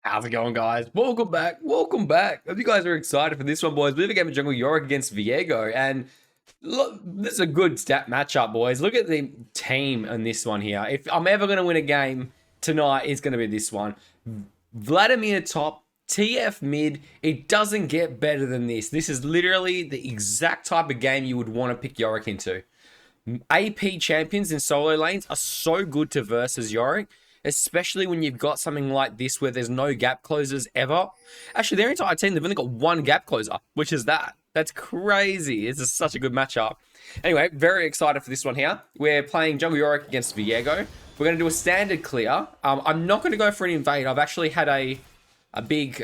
How's it going, guys? Welcome back. Welcome back. Hope you guys are excited for this one, boys. We have a game of Jungle Yorick against Viego, and look, this is a good stat matchup, boys. Look at the team on this one here. If I'm ever going to win a game tonight, it's going to be this one. Vladimir top, TF mid. It doesn't get better than this. This is literally the exact type of game you would want to pick Yorick into. AP champions in solo lanes are so good to versus Yorick, especially when you've got something like this where there's no gap closers ever. Actually, their entire team, they've only got one gap closer, which is that. That's crazy. It's just such a good matchup. Anyway, very excited for this one here. We're playing Jungle Yorick against Viego. We're going to do a standard clear. I'm not going to go for an invade. I've actually had a big...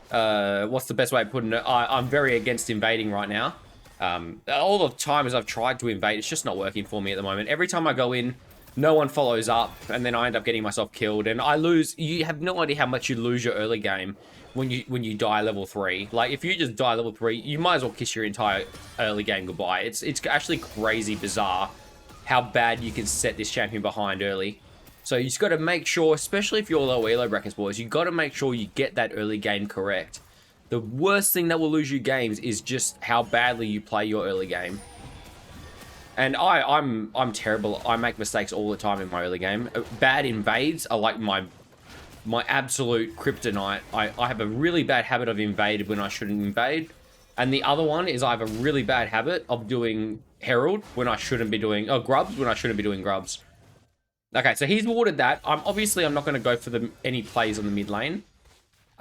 what's the best way of putting it? I'm very against invading right now. All the times I've tried to invade, it's just not working for me at the moment. Every time I go in, no one follows up, and then I end up getting myself killed, and I lose. You have no idea how much you lose your early game when you die level 3. Like, if you just die level 3, you might as well kiss your entire early game goodbye. It's actually crazy bizarre how bad you can set this champion behind early. So you just got to make sure, especially if you're low elo brackets, boys, you got to make sure you get that early game correct. The worst thing that will lose you games is just how badly you play your early game. And I'm terrible. I make mistakes all the time in my early game. Bad invades are like my absolute kryptonite. I have a really bad habit of invade when I shouldn't invade. And the other one is I have a really bad habit of doing Herald when I shouldn't be doing... Oh, grubs when I shouldn't be doing grubs. Okay, so he's warded that. I'm not going to go for any plays on the mid lane.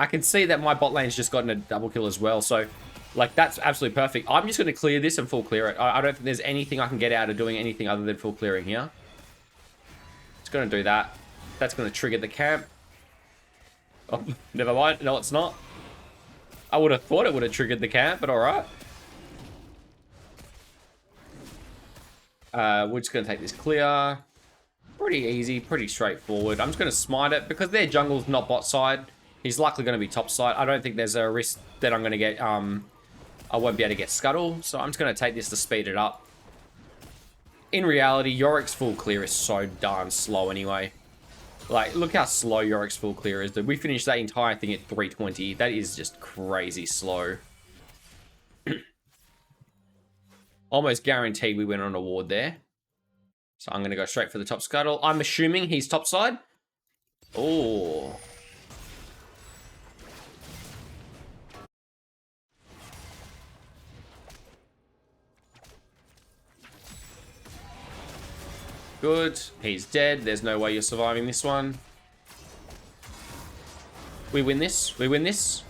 I can see that my bot lane's just gotten a double kill as well, so... Like, that's absolutely perfect. I'm just going to clear this and full clear it. I don't think there's anything I can get out of doing anything other than full clearing here. It's going to do that. That's going to trigger the camp. Oh, never mind. No, it's not. I would have thought it would have triggered the camp, but alright. We're just going to take this clear. Pretty easy, pretty straightforward. I'm just going to smite it because their jungle's not bot side. He's likely going to be top side. I don't think there's a risk that I'm going to get... I won't be able to get Scuttle, so I'm just going to take this to speed it up. In reality, Yorick's full clear is so darn slow anyway. Like, look how slow Yorick's full clear is. Dude. We finished that entire thing at 320. That is just crazy slow. Almost guaranteed we went on a ward there. So I'm going to go straight for the top Scuttle. I'm assuming he's top side. Oh... Good. He's dead. There's no way you're surviving this one. We win this. We win this.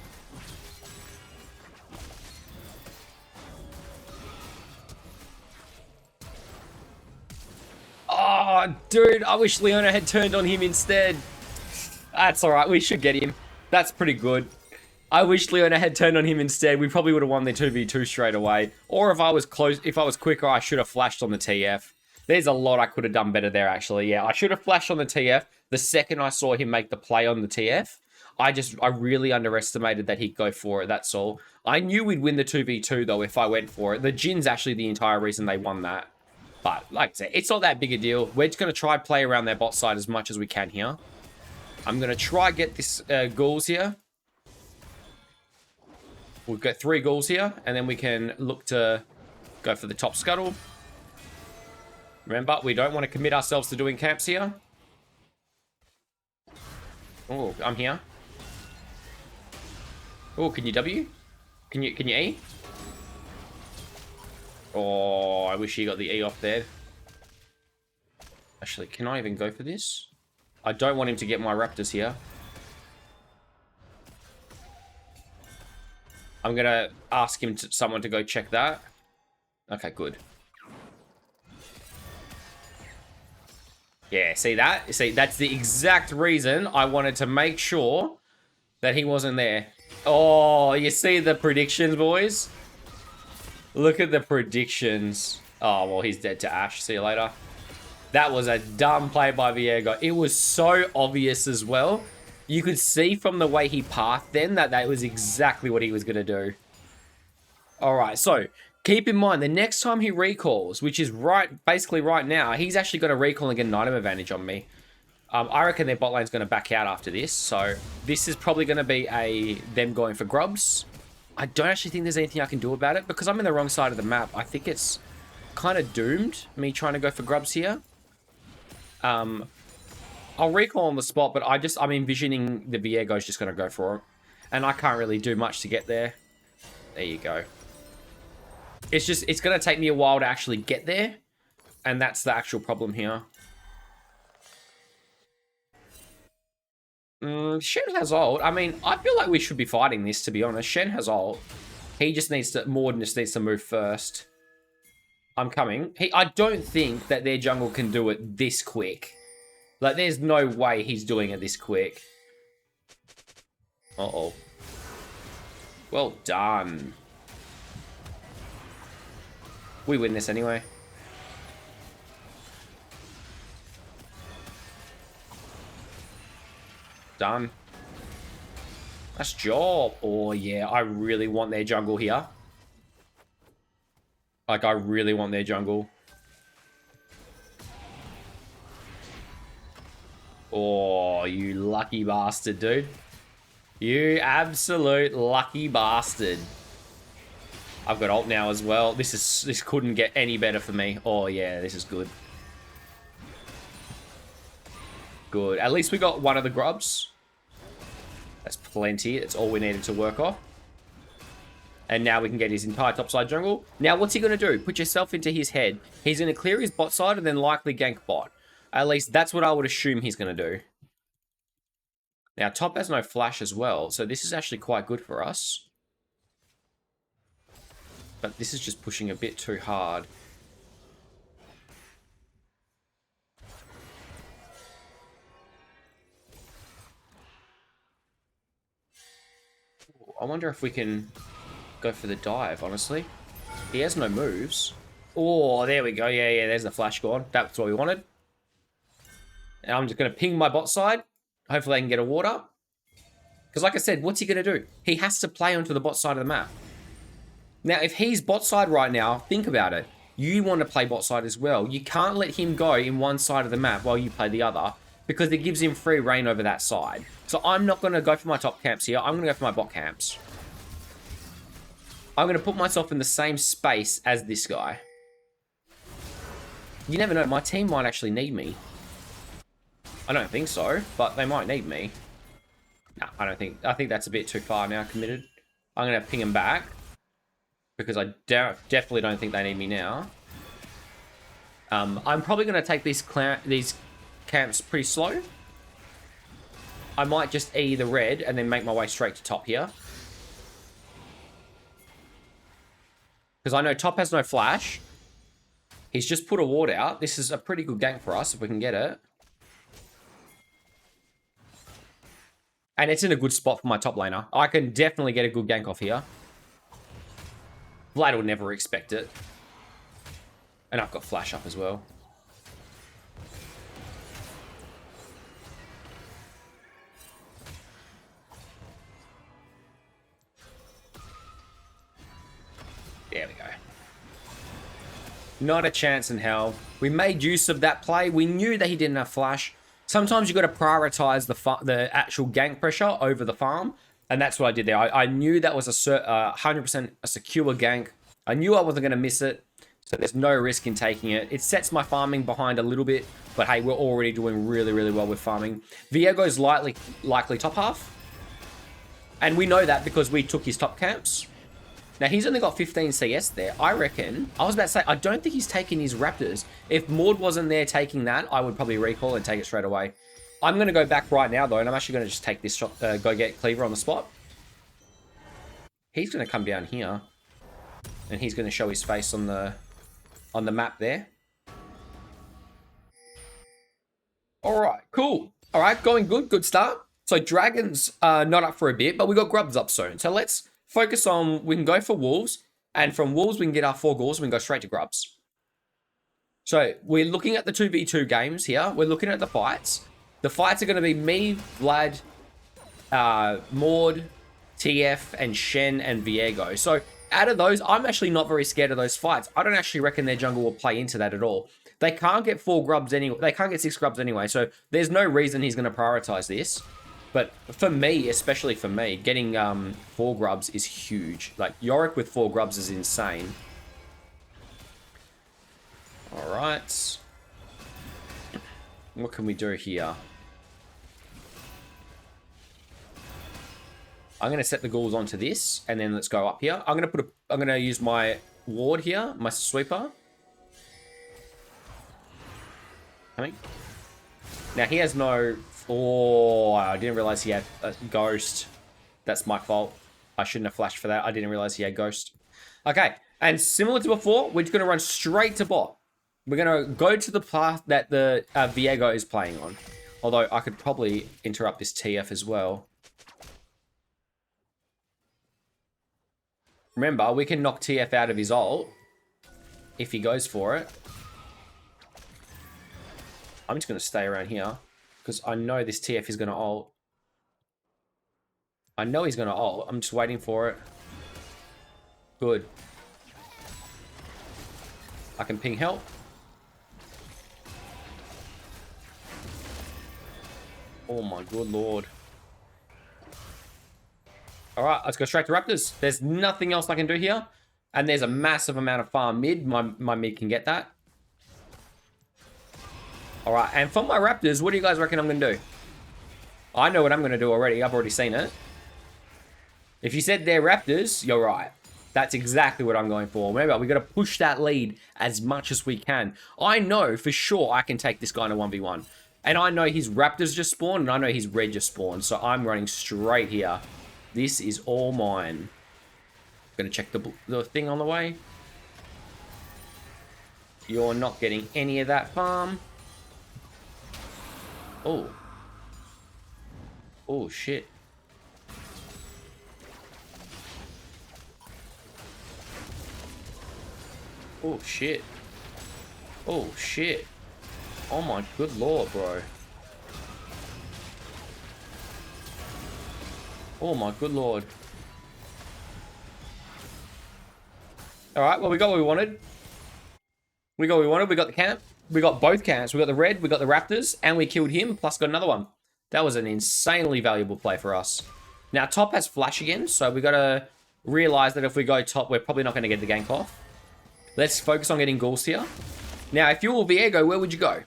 Oh, dude. I wish Leona had turned on him instead. That's alright. We should get him. That's pretty good. I wish Leona had turned on him instead. We probably would have won the 2v2 straight away. Or if I was quicker, I should have flashed on the TF. There's a lot I could have done better there, actually. Yeah, I should have flashed on the TF the second I saw him make the play on the TF. I really underestimated that he'd go for it, that's all. I knew we'd win the 2v2, though, if I went for it. The Jin's actually the entire reason they won that. But, like I said, it's not that big a deal. We're just going to try play around their bot side as much as we can here. I'm going to try get this ghouls here. We've got 3 ghouls here, and then we can look to go for the top Scuttle. Remember, we don't want to commit ourselves to doing camps here. Oh, I'm here. Oh, can you W? Can you E? Oh, I wish he got the E off there. Actually, can I even go for this? I don't want him to get my raptors here. I'm going to ask someone to go check that. Okay, good. Yeah, see that? See, that's the exact reason I wanted to make sure that he wasn't there. Oh, you see the predictions, boys? Look at the predictions. Oh, well, he's dead to Ash. See you later. That was a dumb play by Viego. It was so obvious as well. You could see from the way he pathed then that was exactly what he was going to do. All right, so keep in mind, the next time he recalls, which is basically right now, he's actually got a recall and get an item advantage on me. I reckon their bot lane's going to back out after this. So this is probably going to be them going for grubs. I don't actually think there's anything I can do about it because I'm in the wrong side of the map. I think it's kind of doomed, me trying to go for grubs here. I'll recall on the spot, but I'm envisioning the Viego's just going to go for it. And I can't really do much to get there. There you go. It's going to take me a while to actually get there. And that's the actual problem here. Shen has ult. I mean, I feel like we should be fighting this, to be honest. Shen has ult. He just needs to... Morden just needs to move first. I'm coming. I don't think that their jungle can do it this quick. Like, there's no way he's doing it this quick. Uh-oh. Well done. We win this anyway. Done. Nice job. Oh, yeah. I really want their jungle here. Like, I really want their jungle. Oh, you lucky bastard, dude. You absolute lucky bastard. I've got ult now as well. This couldn't get any better for me. Oh, yeah. This is good. Good. At least we got one of the grubs. That's plenty. That's all we needed to work off. And now we can get his entire topside jungle. Now, what's he going to do? Put yourself into his head. He's going to clear his bot side and then likely gank bot. At least that's what I would assume he's going to do. Now, top has no flash as well. So this is actually quite good for us. But this is just pushing a bit too hard. I wonder if we can go for the dive, honestly. He has no moves. Oh, there we go. Yeah, there's the flash gone. That's what we wanted. And I'm just going to ping my bot side. Hopefully I can get a ward up. Because like I said, what's he going to do? He has to play onto the bot side of the map. Now, if he's bot side right now, think about it. You want to play bot side as well. You can't let him go in one side of the map while you play the other. Because it gives him free reign over that side. So I'm not going to go for my top camps here. I'm going to go for my bot camps. I'm going to put myself in the same space as this guy. You never know. My team might actually need me. I don't think so, but they might need me. No, I don't think... I think that's a bit too far now committed. I'm going to ping him back. Because I definitely don't think they need me now. I'm probably going to take these camps pretty slow. I might just E the red and then make my way straight to top here. Because I know top has no flash. He's just put a ward out. This is a pretty good gank for us if we can get it. And it's in a good spot for my top laner. I can definitely get a good gank off here. Vlad will never expect it. And I've got flash up as well. There we go. Not a chance in hell. We made use of that play. We knew that he didn't have flash. Sometimes you got to prioritize the actual gank pressure over the farm. And that's what I did there. I knew that was a 100% a secure gank. I knew I wasn't going to miss it. So there's no risk in taking it. It sets my farming behind a little bit. But hey, we're already doing really, really well with farming. Viego's likely top half. And we know that because we took his top camps. Now, he's only got 15 CS there. I reckon... I was about to say, I don't think he's taking his Raptors. If Maud wasn't there taking that, I would probably recall and take it straight away. I'm going to go back right now, though, and I'm actually going to just take this shot, go get Cleaver on the spot. He's going to come down here. And he's going to show his face on the map there. Alright, cool. Alright, going good. Good start. So, Dragons not up for a bit, but we got Grubs up soon. So, let's focus on... We can go for Wolves. And from Wolves, we can get our 4 Ghouls. We can go straight to Grubs. So, we're looking at the 2v2 games here. We're looking at the fights. The fights are going to be me, Vlad, Maud, TF, and Shen, and Viego. So, out of those, I'm actually not very scared of those fights. I don't actually reckon their jungle will play into that at all. They can't get 4 grubs anyway. They can't get 6 grubs anyway. So there's no reason he's going to prioritize this. But for me, especially for me, getting 4 grubs is huge. Like, Yorick with 4 grubs is insane. Alright. What can we do here? I'm going to set the ghouls onto this, and then let's go up here. I'm going to use my ward here, my sweeper. Coming. Now, he has no... Oh, I didn't realize he had a ghost. That's my fault. I shouldn't have flashed for that. I didn't realize he had ghost. Okay, and similar to before, we're just going to run straight to bot. We're going to go to the path that the Viego is playing on. Although, I could probably interrupt this TF as well. Remember, we can knock TF out of his ult if he goes for it. I'm just going to stay around here because I know this TF is going to ult. I know he's going to ult. I'm just waiting for it. Good. I can ping help. Oh my good lord. Alright, let's go straight to Raptors. There's nothing else I can do here. And there's a massive amount of farm mid. My mid can get that. Alright, and for my Raptors, what do you guys reckon I'm going to do? I know what I'm going to do already. I've already seen it. If you said they're Raptors, you're right. That's exactly what I'm going for. Remember, we got to push that lead as much as we can. I know for sure I can take this guy in a 1v1. And I know his Raptors just spawned, and I know his Red just spawned. So I'm running straight here. This is all mine. Gonna check the thing on the way. You're not getting any of that farm. Oh. Oh, shit. Oh, shit. Oh, shit. Oh, my good lord, bro. Oh my good lord. Alright, well we got what we wanted. We got what we wanted. We got the camp. We got both camps. We got the red, we got the Raptors, and we killed him, plus got another one. That was an insanely valuable play for us. Now top has flash again, so we gotta realize that if we go top, we're probably not gonna get the gank off. Let's focus on getting ghouls here. Now if you were Viego, where would you go?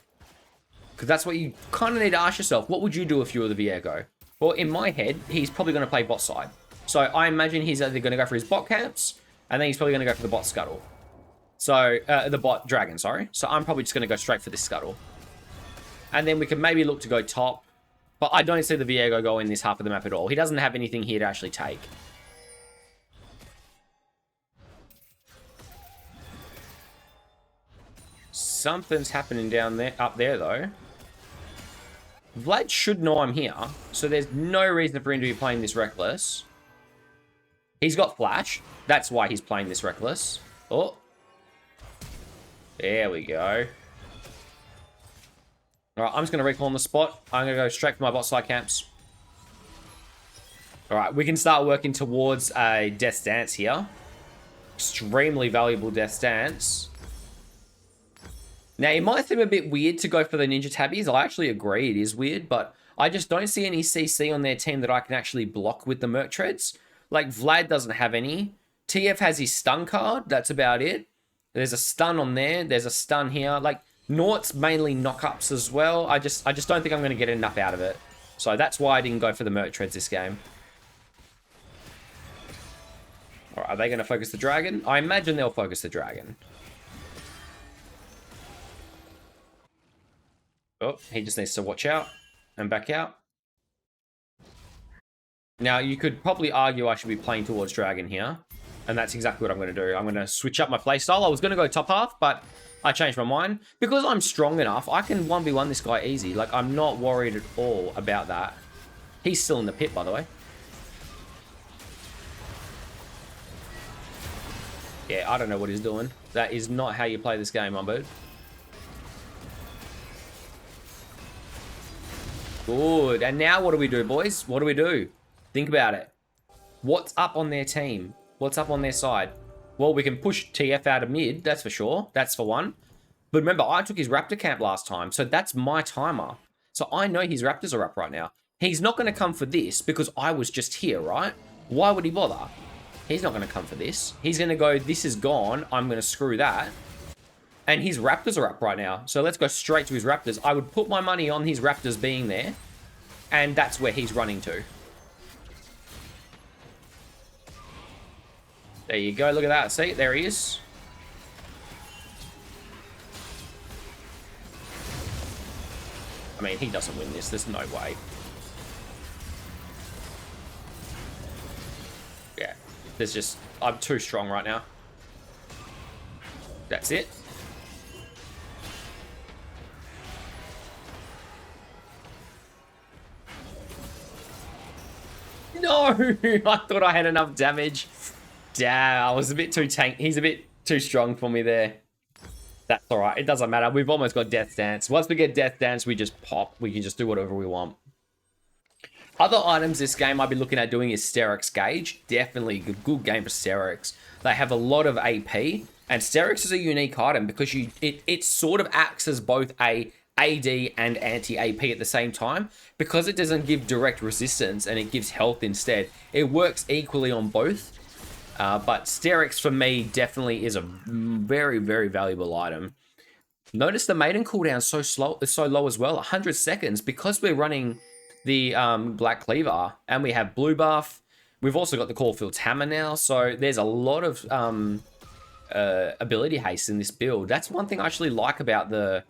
Because that's what you kind of need to ask yourself. What would you do if you were the Viego? Well, in my head, he's probably going to play bot side. So I imagine he's either going to go for his bot camps, and then he's probably going to go for the bot scuttle. So, the bot dragon, sorry. So I'm probably just going to go straight for this scuttle. And then we can maybe look to go top. But I don't see the Viego go in this half of the map at all. He doesn't have anything here to actually take. Something's happening down there, up there though. Vlad should know I'm here, so there's no reason for him to be playing this reckless. He's got flash. That's why he's playing this reckless. Oh. There we go. Alright, I'm just going to recall on the spot. I'm going to go straight for my bot side camps. Alright, we can start working towards a Death's Dance here. Extremely valuable Death's Dance. Now, it might seem a bit weird to go for the Ninja Tabbies. I actually agree it is weird, but I just don't see any CC on their team that I can actually block with the Merc Treads. Like, Vlad doesn't have any. TF has his stun card. That's about it. There's a stun on there. There's a stun here. Like, Naught's mainly knockups as well. I just don't think I'm going to get enough out of it. So that's why I didn't go for the Merc Treads this game. Alright, are they going to focus the dragon? I imagine they'll focus the dragon. Oh, he just needs to watch out and back out. Now, you could probably argue I should be playing towards dragon here. And that's exactly what I'm going to do. I'm going to switch up my playstyle. I was going to go top half, but I changed my mind. Because I'm strong enough, I can 1v1 this guy easy. Like, I'm not worried at all about that. He's still in the pit, by the way. Yeah, I don't know what he's doing. That is not how you play this game, my bird. Good. And now what do we do, boys? What do we do? Think about it. What's up on their team? What's up on their side? Well, we can push TF out of mid, that's for sure. That's for one. But remember, I took his raptor camp last time, so that's my timer. So I know his raptors are up right now. He's not going to come for this because I was just here, right? Why would he bother? He's not going to come for this. He's going to go, this is gone. I'm going to screw that. And his raptors are up right now. So let's go straight to his raptors. I would put my money on his raptors being there. And that's where he's running to. There you go. Look at that. See, there he is. I mean, he doesn't win this. There's no way. Yeah. There's just... I'm too strong right now. That's it. No! I thought I had enough damage. Damn, I was a bit too tank. He's a bit too strong for me there. That's alright. It doesn't matter. We've almost got Death Dance. Once we get Death Dance, we just pop. We can just do whatever we want. Other items this game I've been looking at doing is Sterix Gauge. Definitely a good game for Sterix. They have a lot of AP. And Sterix is a unique item because it sort of acts as both a AD and anti-AP at the same time. Because it doesn't give direct resistance and it gives health instead. It works equally on both. But Sterix for me definitely is a very, very valuable item. Notice the maiden cooldown is so low as well, 100 seconds, because we're running the Black Cleaver and we have blue buff. We've also got the Caulfield's Hammer now, so there's a lot of ability haste in this build. That's one thing I actually like about the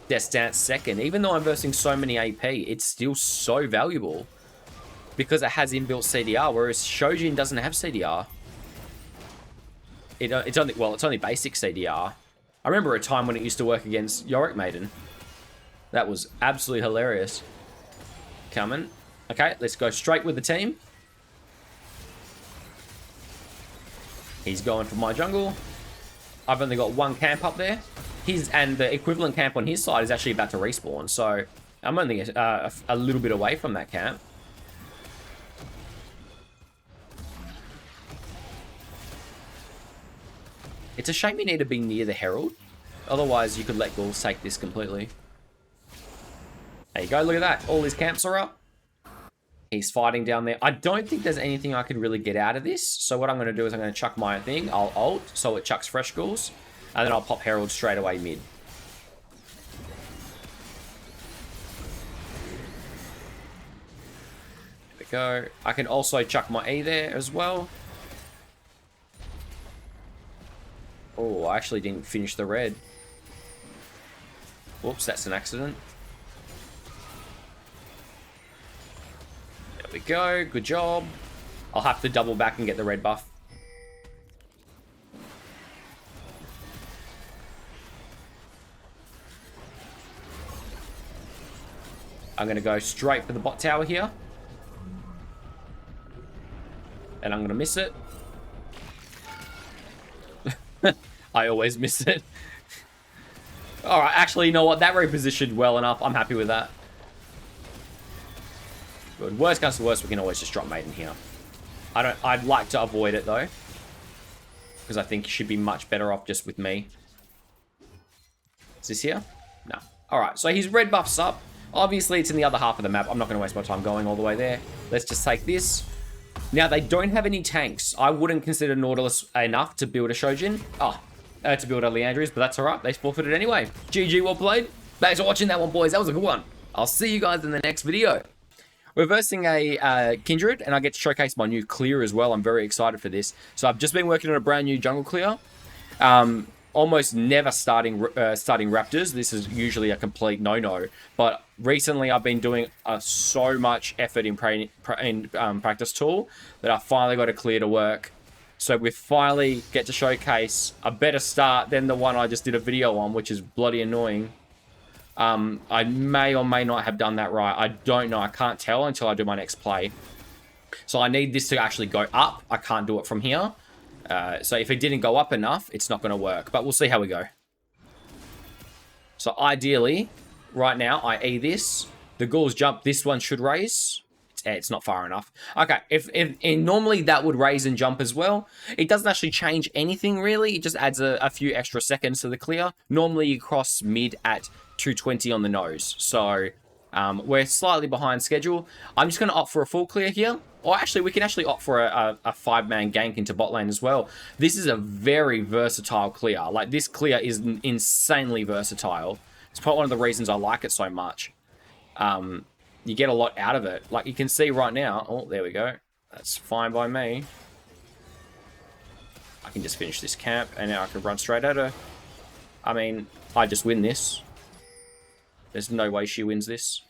Death Dance second. Even though I'm versing so many AP, it's still so valuable because it has inbuilt CDR, whereas Shojin doesn't have CDR. It's only basic CDR. I remember a time when it used to work against Yorick Maiden. That was absolutely hilarious. Coming. Okay, let's go straight with the team. He's going for my jungle. I've only got one camp up there. And the equivalent camp on his side is actually about to respawn. So I'm only a little bit away from that camp. It's a shame you need to be near the Herald. Otherwise, you could let Gauls take this completely. There you go. Look at that. All his camps are up. He's fighting down there. I don't think there's anything I can really get out of this. So what I'm going to do is I'm going to chuck my thing. I'll ult, so it chucks fresh Gauls. And then I'll pop Herald straight away mid. There we go. I can also chuck my E there as well. Oh, I actually didn't finish the red. Whoops, that's an accident. There we go. Good job. I'll have to double back and get the red buff. I'm going to go straight for the bot tower here. And I'm going to miss it. I always miss it. Alright, actually, you know what? That repositioned well enough. I'm happy with that. Good. Worst comes to worst, we can always just drop Maiden here. I'd like to avoid it, though. Because I think you should be much better off just with me. Is this here? No. Alright, so his red buff's up. Obviously, it's in the other half of the map. I'm not going to waste my time going all the way there. Let's just take this. Now, they don't have any tanks. I wouldn't consider Nautilus enough to build a Shojin. To build a Leandrius, but that's alright. They forfeited anyway. GG, well played. Thanks for watching that one, boys. That was a good one. I'll see you guys in the next video. We're versing a Kindred, and I get to showcase my new clear as well. I'm very excited for this. So I've just been working on a brand new jungle clear. Almost never starting Raptors. This is usually a complete no-no. But recently I've been doing so much effort in practice tool that I finally got a clear to work. So we finally get to showcase a better start than the one I just did a video on, which is bloody annoying. I may or may not have done that right. I don't know. I can't tell until I do my next play. So I need this to actually go up. I can't do it from here. So if it didn't go up enough, it's not going to work. But we'll see how we go. So ideally, right now, I E this. The Gauls jump. This one should raise. it's not far enough. Okay, and normally that would raise and jump as well. It doesn't actually change anything really. It just adds a few extra seconds to the clear. Normally you cross mid at 220 on the nose. So we're slightly behind schedule. I'm just going to opt for a full clear here. Or actually, we can actually opt for a 5-man gank into bot lane as well. This is a very versatile clear. Like, this clear is insanely versatile. It's probably one of the reasons I like it so much. You get a lot out of it. Like, you can see right now. Oh, there we go. That's fine by me. I can just finish this camp, and now I can run straight at her. I mean, I just win this. There's no way she wins this.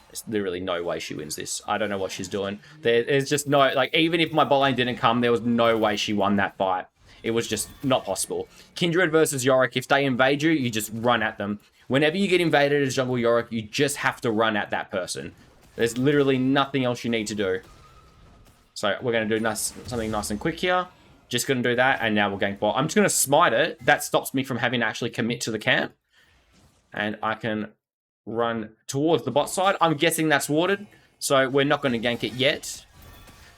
There's literally no way she wins this. I don't know what she's doing. There's just no... Like, even if my bot lane didn't come, there was no way she won that fight. It was just not possible. Kindred versus Yorick, if they invade you, you just run at them. Whenever you get invaded as jungle Yorick, you just have to run at that person. There's literally nothing else you need to do. So we're going to do something nice and quick here. Just going to do that, and now we'll gank bot. I'm just going to smite it. That stops me from having to actually commit to the camp. And I can run towards the bot side. I'm guessing that's warded, so we're not going to gank it yet.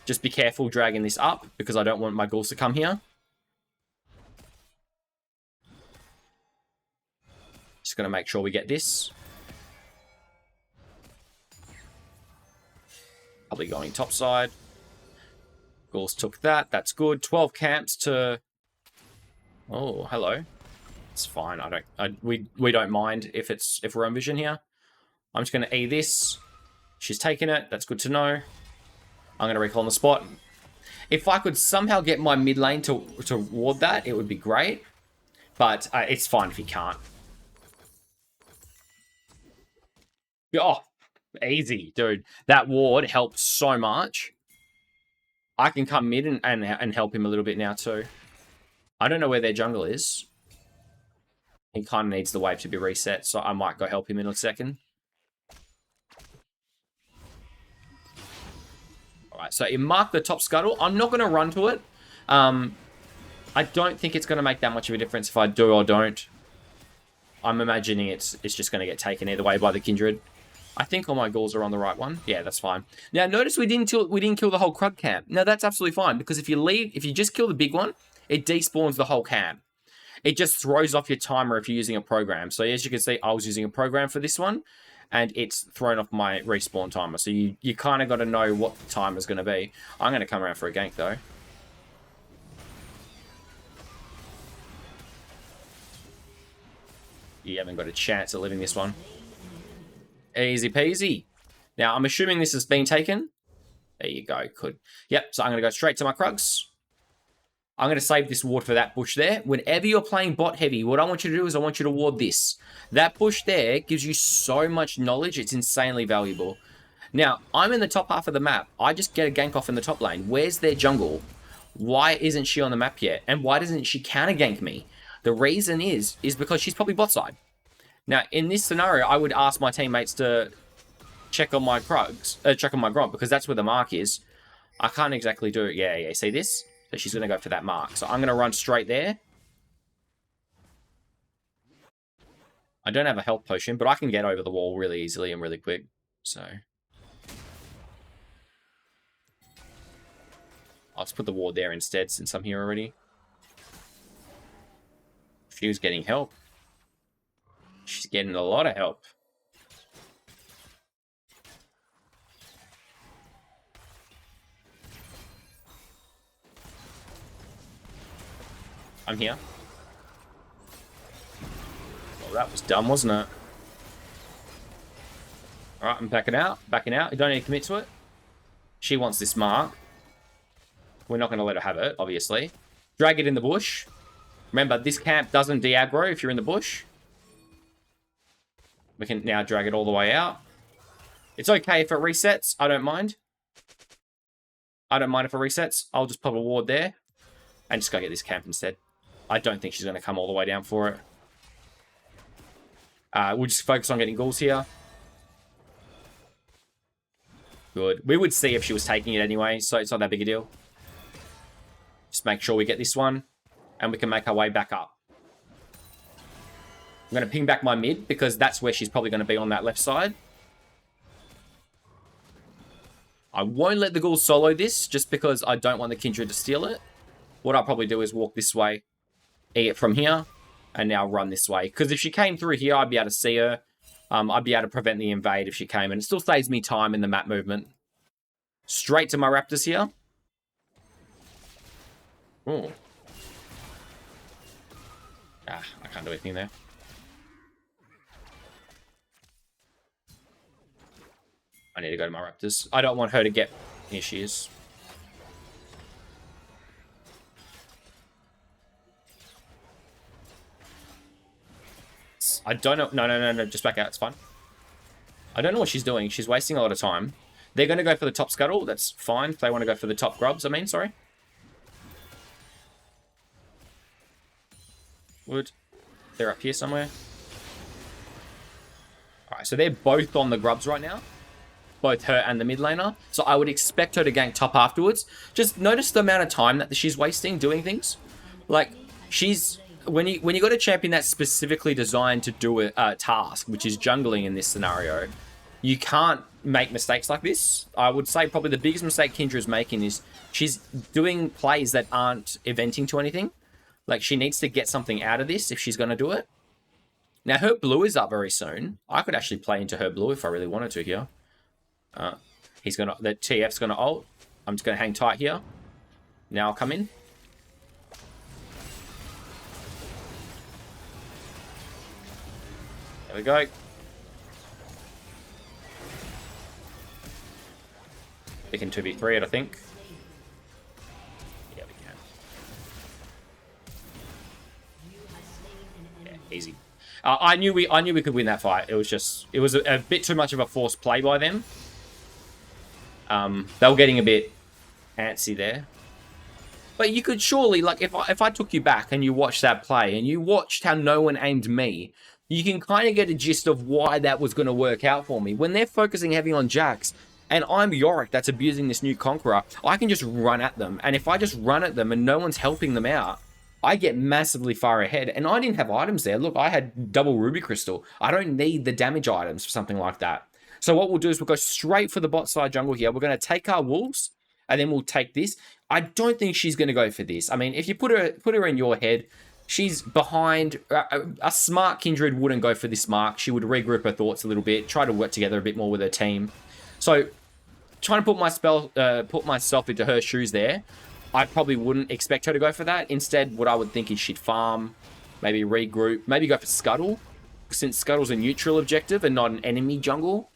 Just be careful dragging this up, because I don't want my ghouls to come here. Just going to make sure we get this. Probably going top side. Ghouls took that. That's good. 12 camps to... Oh, hello. It's fine. We don't mind if we're on vision here. I'm just going to E this. She's taking it. That's good to know. I'm going to recall on the spot. If I could somehow get my mid lane to ward that, it would be great. But it's fine if you can't. Oh, easy, dude. That ward helped so much. I can come mid and help him a little bit now too. I don't know where their jungle is. He kind of needs the wave to be reset, so I might go help him in a second. Alright, so you mark the top scuttle. I'm not going to run to it. I don't think it's going to make that much of a difference if I do or don't. I'm imagining it's just going to get taken either way by the Kindred. I think all my ghouls are on the right one. Yeah, that's fine. Now, notice we didn't kill the whole Krug camp. Now, that's absolutely fine, because if you just kill the big one, it despawns the whole camp. It just throws off your timer if you're using a program. So as you can see, I was using a program for this one, and it's thrown off my respawn timer. So you kind of got to know what the timer is going to be. I'm going to come around for a gank, though. You haven't got a chance at living this one. Easy peasy. Now, I'm assuming this has been taken. There you go. Good. Yep, so I'm going to go straight to my Krugs. I'm going to save this ward for that bush there. Whenever you're playing bot heavy, what I want you to do is I want you to ward this. That bush there gives you so much knowledge. It's insanely valuable. Now, I'm in the top half of the map. I just get a gank off in the top lane. Where's their jungle? Why isn't she on the map yet? And why doesn't she counter gank me? The reason is because she's probably bot side. Now, in this scenario, I would ask my teammates to check on my Krugs, check on my Gromp, because that's where the mark is. I can't exactly do it. Yeah, see this? So she's going to go for that mark. So I'm going to run straight there. I don't have a health potion, but I can get over the wall really easily and really quick. So I'll just put the ward there instead since I'm here already. She was getting help. She's getting a lot of help. I'm here. Well, that was dumb, wasn't it? Alright, I'm backing out. Backing out. You don't need to commit to it. She wants this mark. We're not going to let her have it, obviously. Drag it in the bush. Remember, this camp doesn't de-aggro if you're in the bush. We can now drag it all the way out. It's okay if it resets. I don't mind. I don't mind if it resets. I'll just pop a ward there. And just go get this camp instead. I don't think she's going to come all the way down for it. We'll just focus on getting ghouls here. Good. We would see if she was taking it anyway, so it's not that big a deal. Just make sure we get this one. And we can make our way back up. I'm going to ping back my mid, because that's where she's probably going to be on that left side. I won't let the ghouls solo this just because I don't want the Kindred to steal it. What I'll probably do is walk this way, eat it from here, and now run this way. Because if she came through here, I'd be able to see her. I'd be able to prevent the invade if she came, and it still saves me time in the map movement. Straight to my raptors here. Ooh. Ah, I can't do anything there. I need to go to my raptors. I don't want her to get... Here she is. I don't know. No. Just back out. It's fine. I don't know what she's doing. She's wasting a lot of time. They're going to go for the top scuttle. That's fine. If they want to go for the top grubs, I mean, sorry. Wood. They're up here somewhere. Alright, so they're both on the grubs right now. Both her and the mid laner. So I would expect her to gank top afterwards. Just notice the amount of time that she's wasting doing things. Like, she's... When you got a champion that's specifically designed to do a task, which is jungling in this scenario, you can't make mistakes like this. I would say probably the biggest mistake Kindra's making is she's doing plays that aren't eventing to anything. Like, she needs to get something out of this if she's going to do it. Now, her blue is up very soon. I could actually play into her blue if I really wanted to here. The TF's going to ult. I'm just going to hang tight here. Now I'll come in. There we go. We can 2v3 it, I think. Yeah, we can. Yeah, easy. I knew we could win that fight. It was a bit too much of a forced play by them. They were getting a bit antsy there. But you could surely, like, if I took you back and you watched that play and you watched how no one aimed me, you can kind of get a gist of why that was going to work out for me. When they're focusing heavy on Jax, and I'm Yorick that's abusing this new Conqueror, I can just run at them. And if I just run at them and no one's helping them out, I get massively far ahead. And I didn't have items there. Look, I had double Ruby Crystal. I don't need the damage items for something like that. So what we'll do is we'll go straight for the bot side jungle here. We're going to take our wolves, and then we'll take this. I don't think she's going to go for this. I mean, if you put her in your head, she's behind. A smart Kindred wouldn't go for this mark. She would regroup her thoughts a little bit, try to work together a bit more with her team. So, trying to put myself into her shoes there, I probably wouldn't expect her to go for that. Instead, what I would think is she'd farm, maybe regroup, maybe go for Scuttle, since Scuttle's a neutral objective and not an enemy jungle.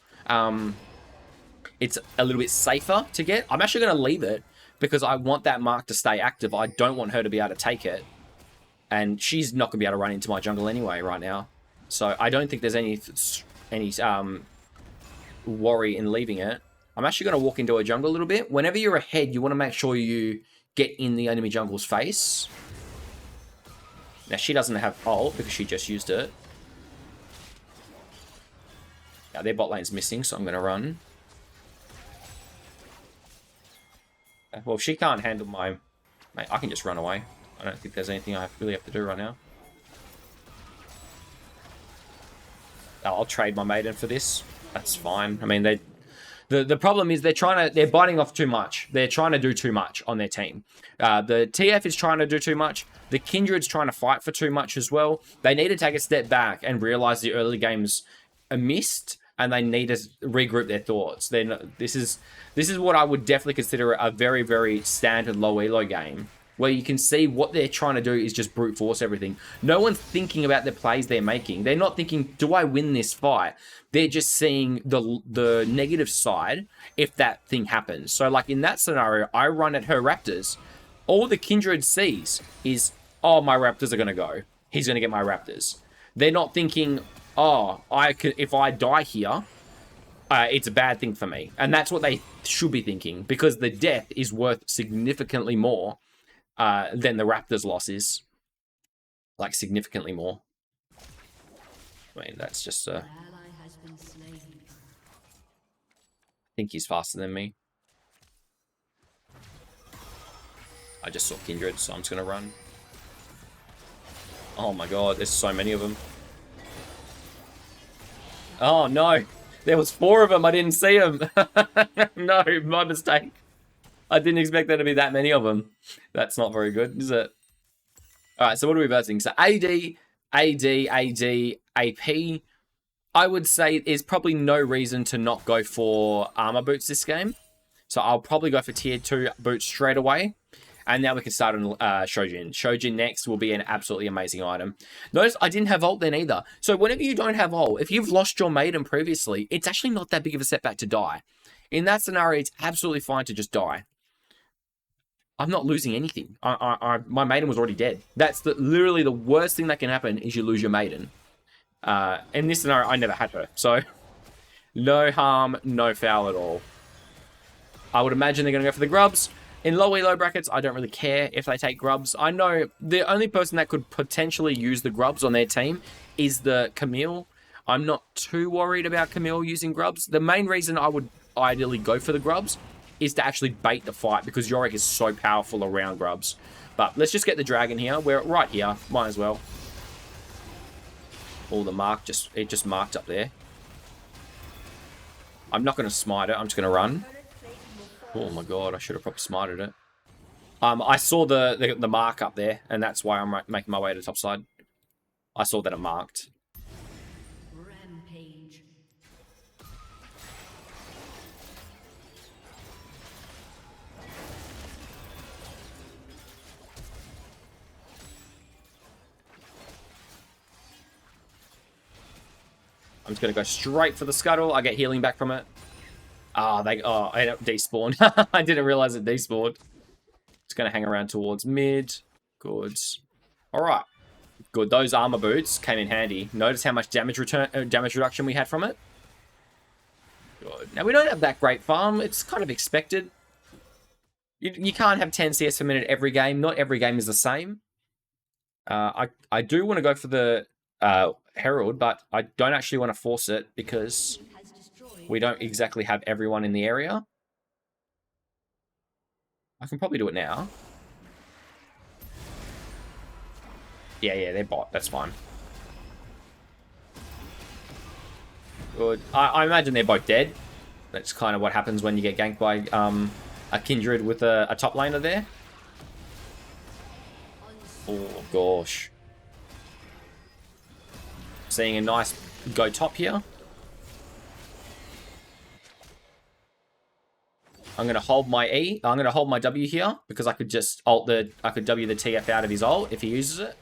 It's a little bit safer to get. I'm actually going to leave it because I want that mark to stay active. I don't want her to be able to take it. And she's not going to be able to run into my jungle anyway right now. So I don't think there's any worry in leaving it. I'm actually going to walk into a jungle a little bit. Whenever you're ahead, you want to make sure you get in the enemy jungle's face. Now, she doesn't have ult because she just used it. Now, their bot lane's missing, so I'm going to run. Well, she can't handle my... Mate, I can just run away. I don't think there's anything I really have to do right now. I'll trade my maiden for this. That's fine. I mean, the problem is they're biting off too much. They're trying to do too much on their team. The TF is trying to do too much. The Kindred's trying to fight for too much as well. They need to take a step back and realize the early games are missed, and they need to regroup their thoughts. Then this is what I would definitely consider a very, very standard low elo game, where you can see what they're trying to do is just brute force everything. No one's thinking about the plays they're making. They're not thinking, do I win this fight? They're just seeing the negative side if that thing happens. So like in that scenario, I run at her raptors. All the Kindred sees is, oh, my raptors are going to go. He's going to get my raptors. They're not thinking, oh, if I die here, it's a bad thing for me. And that's what they should be thinking, because the death is worth significantly more than the Raptors' losses. Like, significantly more. I mean, that's just... I think he's faster than me. I just saw Kindred, so I'm just going to run. Oh my god, there's so many of them. Oh no! There was 4 of them. I didn't see them. No, my mistake. I didn't expect there to be that many of them. That's not very good, is it? All right, so what are we versing? So AD, AP. I would say there's probably no reason to not go for armor boots this game. So I'll probably go for tier 2 boots straight away. And now we can start on Shojin. Shojin next will be an absolutely amazing item. Notice I didn't have ult then either. So whenever you don't have ult, if you've lost your maiden previously, it's actually not that big of a setback to die. In that scenario, it's absolutely fine to just die. I'm not losing anything. My maiden was already dead. That's literally the worst thing that can happen is you lose your maiden. In this scenario, I never had her. So no harm, no foul at all. I would imagine they're going to go for the grubs. In low elo brackets, I don't really care if they take grubs. I know the only person that could potentially use the grubs on their team is the Camille. I'm not too worried about Camille using grubs. The main reason I would ideally go for the grubs is to actually bait the fight because Yorick is so powerful around grubs. But let's just get the dragon here. We're right here. Might as well. Oh, the mark it just marked up there. I'm not going to smite it. I'm just going to run. Oh my god, I should have probably smited it. I saw the mark up there, and that's why I'm making my way to the top side. I saw that it marked. Rampage. I'm just gonna go straight for the scuttle. I get healing back from it. I ended up despawned. I didn't realize it despawned. It's going to hang around towards mid. Good. All right. Good. Those armor boots came in handy. Notice how much damage reduction we had from it. Good. Now, we don't have that great farm. It's kind of expected. You can't have 10 CS per minute every game. Not every game is the same. I do want to go for the Herald, but I don't actually want to force it because we don't exactly have everyone in the area. I can probably do it now. Yeah, they're bot. That's fine. Good. I imagine they're both dead. That's kind of what happens when you get ganked by a Kindred with a top laner there. Oh, gosh. Seeing a nice go top here. I'm going to hold my E. I'm going to hold my W here because I could just I could W the TF out of his ult if he uses it.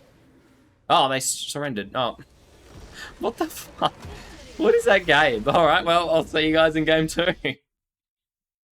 Oh, they surrendered. Oh. What the fuck? What is that game? Alright, well, I'll see you guys in game 2.